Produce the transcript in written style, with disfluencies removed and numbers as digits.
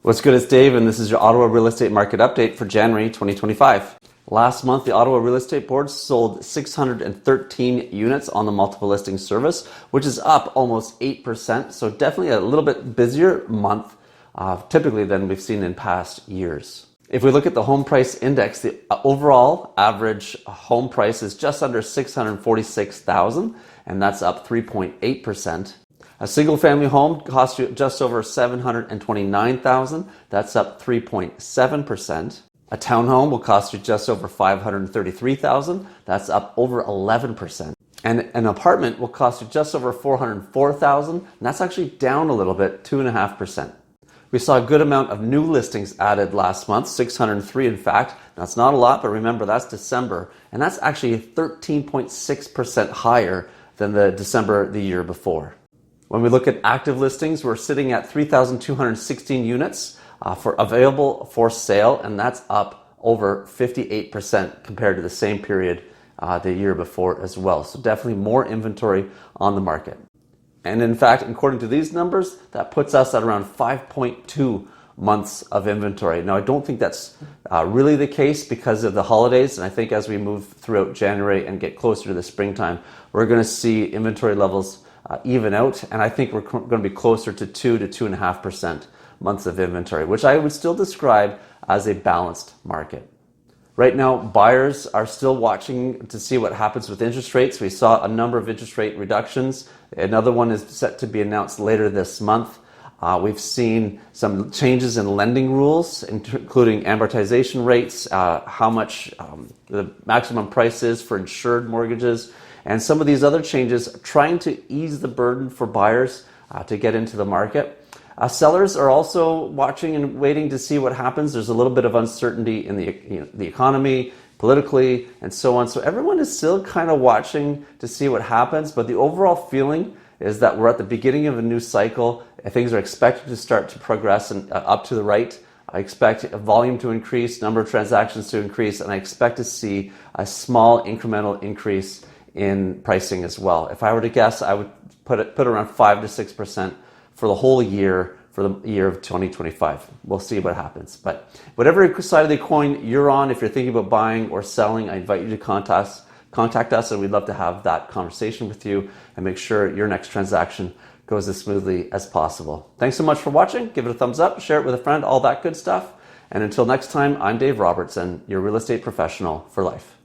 What's good, it's Dave, and this is your Ottawa real estate market update for January 2025. Last month, the Ottawa Real Estate Board sold 613 units on the multiple listing service, which is up almost 8%. So definitely a little bit busier month typically than we've seen in past years. If we look at the home price index, the overall average home price is just under $646,000, and that's up 3.8%. A single family home costs you just over $729,000. That's up 3.7%. A townhome will cost you just over $533,000. That's up over 11%. And an apartment will cost you just over $404,000. And that's actually down a little bit, 2.5%. We saw a good amount of new listings added last month, 603 in fact. That's not a lot, but remember that's December. And that's actually 13.6% higher than the December the year before. When we look at active listings, we're sitting at 3,216 units available for sale, and that's up over 58% compared to the same period the year before as well. So definitely more inventory on the market. And in fact, according to these numbers, that puts us at around 5.2 months of inventory. Now, I don't think that's really the case because of the holidays, and I think as we move throughout January and get closer to the springtime, we're going to see inventory levels even out, and I think we're going to be closer to 2 to 2.5% months of inventory, which I would still describe as a balanced market. Right now, buyers are still watching to see what happens with interest rates. We saw a number of interest rate reductions. Another one is set to be announced later this month. We've seen some changes in lending rules, including amortization rates, how much the maximum price is for insured mortgages, and some of these other changes trying to ease the burden for buyers to get into the market. Sellers are also watching and waiting to see what happens. There's a little bit of uncertainty in the economy, politically, and so on. So everyone is still kind of watching to see what happens, but the overall feeling is that we're at the beginning of a new cycle. Things are expected to start to progress and up to the right. I expect volume to increase, number of transactions to increase, and I expect to see a small incremental increase in pricing as well. If I were to guess, I would put around 5 to 6% for the whole year, for the year of 2025. We'll see what happens. But whatever side of the coin you're on, if you're thinking about buying or selling, I invite you to contact us, and we'd love to have that conversation with you and make sure your next transaction goes as smoothly as possible. Thanks so much for watching. Give it a thumbs up, share it with a friend, all that good stuff. And until next time, I'm Dave Robertson, your real estate professional for life.